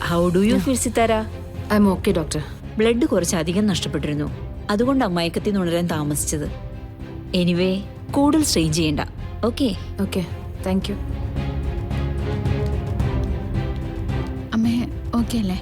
How do you feel Sithara? I M okay doctor. Blood കുറച്ച് അധികം നഷ്ടപ്പെട്ടിരുന്നു, അതുകൊണ്ടാണ് മയക്കത്തിൽ നിന്ന് ഉണരാൻ താമസിച്ചത്. എനിവേ, കൂടുതൽ സ്ട്രെയിൻ ചെയ്യണ്ട. Okay okay, thank you. അമ്മേ ഓക്കെ അല്ലേ?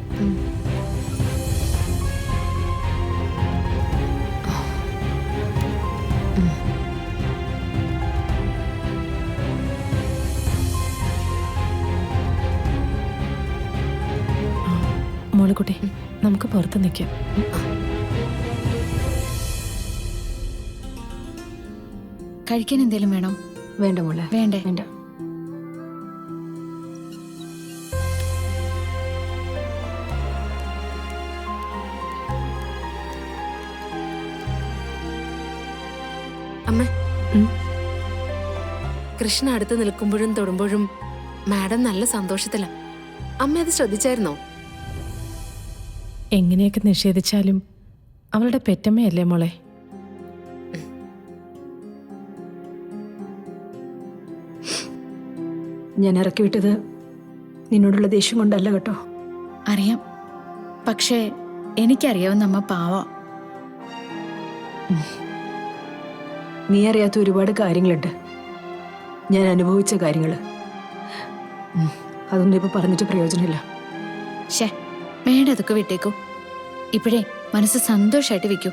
മോളിക്കുട്ടി, നമുക്ക് പുറത്ത് നിൽക്കാം. കഴിക്കാൻ എന്തേലും വേണോ? വേണ്ട മോളെ, വേണ്ടേ? വേണ്ട. അമ്മ, കൃഷ്ണ അടുത്ത് നിൽക്കുമ്പോഴും തൊടുമ്പോഴും മാഡം നല്ല സന്തോഷത്തില. അമ്മ അത് ശ്രദ്ധിച്ചായിരുന്നോ? എങ്ങനെയൊക്കെ നിഷേധിച്ചാലും അവളുടെ പെറ്റമ്മയല്ലേ മോളെ. ഞാൻ ഇറക്കി വിട്ടത് നിന്നോടുള്ള ദേഷ്യം കൊണ്ടല്ല കേട്ടോ. അറിയാം, പക്ഷേ എനിക്കറിയാവുന്ന അമ്മ പാവ. നീ അറിയാത്ത ഒരുപാട് കാര്യങ്ങളുണ്ട്, ഞാൻ അനുഭവിച്ച കാര്യങ്ങൾ. അതൊന്നും ഇപ്പൊ പറഞ്ഞിട്ട് പ്രയോജനമില്ല. ഷേ, മേഡം അതൊക്കെ വിട്ടേക്കൂ. ഇപ്പോഴേ മനസ്സ് സന്തോഷമായിട്ട് വെക്കൂ.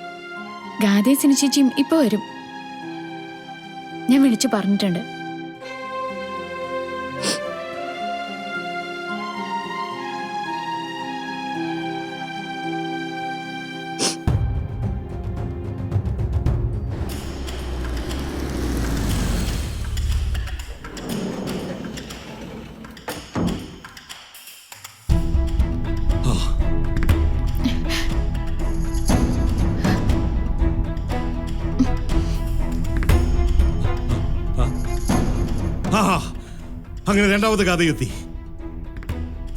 ഗാദേസിന് ചേച്ചിയും ഇപ്പൊ വരും, ഞാൻ വിളിച്ചു പറഞ്ഞിട്ടുണ്ട്. അങ്ങനെ രണ്ടാമത്തെ കഥയെത്തി.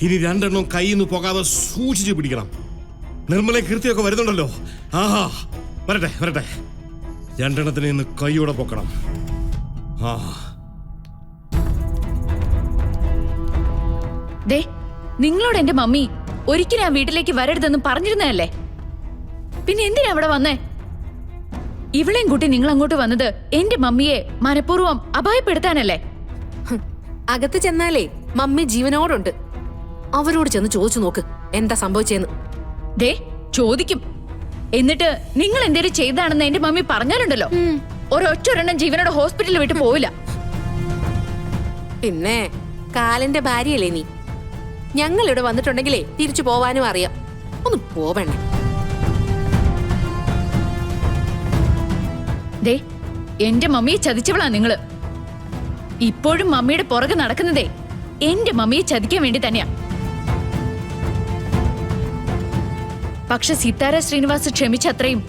ഇനി രണ്ടെണ്ണം കയ്യിൽ നിന്ന് പോകാതെ സൂക്ഷിച്ചു പിടിക്കണം. നിർമ്മല കീർത്തിയൊക്കെ വരുന്നുണ്ടല്ലോ. ആഹാ, വരട്ടെ വരട്ടെ. രണ്ടെണ്ണത്തിന് ഇന്ന് കൈയോടെ പൊക്കണം. ആ ദേ, നിങ്ങളോട് എന്റെ മമ്മി ഒരിക്കലും ആ വീട്ടിലേക്ക് വരരുതെന്ന് പറഞ്ഞിരുന്നതല്ലേ? പിന്നെ എന്തിനാ അവിടെ വന്നേ? ഇവളെയും കൂട്ടി നിങ്ങൾ അങ്ങോട്ട് വന്നത് എന്റെ മമ്മിയെ മനഃപൂർവ്വം അപായപ്പെടുത്താനല്ലേ? അകത്ത് ചെന്നാലേ മമ്മി ജീവനോടുണ്ട്. അവരോട് ചെന്ന് ചോദിച്ചു നോക്ക് എന്താ സംഭവിച്ചെന്ന്. ദേ, ചോദിക്കും. എന്നിട്ട് നിങ്ങൾ എന്തേലും ചെയ്താണെന്ന് എന്റെ മമ്മി പറഞ്ഞാലുണ്ടല്ലോ, ഒരൊറ്റൊരെണ്ണം ജീവനോട് ഹോസ്പിറ്റലിൽ വിട്ട് പോവില്ല. പിന്നെ കാലിന്റെ ഭാര്യയല്ലേ നീ. ഞങ്ങൾ ഇവിടെ വന്നിട്ടുണ്ടെങ്കിലേ തിരിച്ചു പോവാനും അറിയാം. ഒന്ന് പോവണേ. ദേ, എന്റെ മമ്മിയെ ചതിച്ചവളാ നിങ്ങള്. ഇപ്പോഴും മമ്മിയുടെ പുറകെ നടക്കുന്നതേ എന്റെ മമ്മിയെ ചതിക്കാൻ വേണ്ടി തന്നെയാ. പക്ഷെ സിത്താര ശ്രീനിവാസ് ക്ഷമിച്ച അത്രയും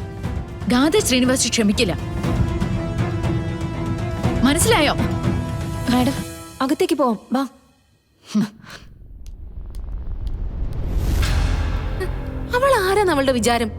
ഗാഥ ശ്രീനിവാസ് ക്ഷമിക്കില്ല. മനസ്സിലായോ? മാഡം, അകത്തേക്ക് പോവാം, വാ. അവൾ ആരാന്ന് അവളുടെ വിചാരം?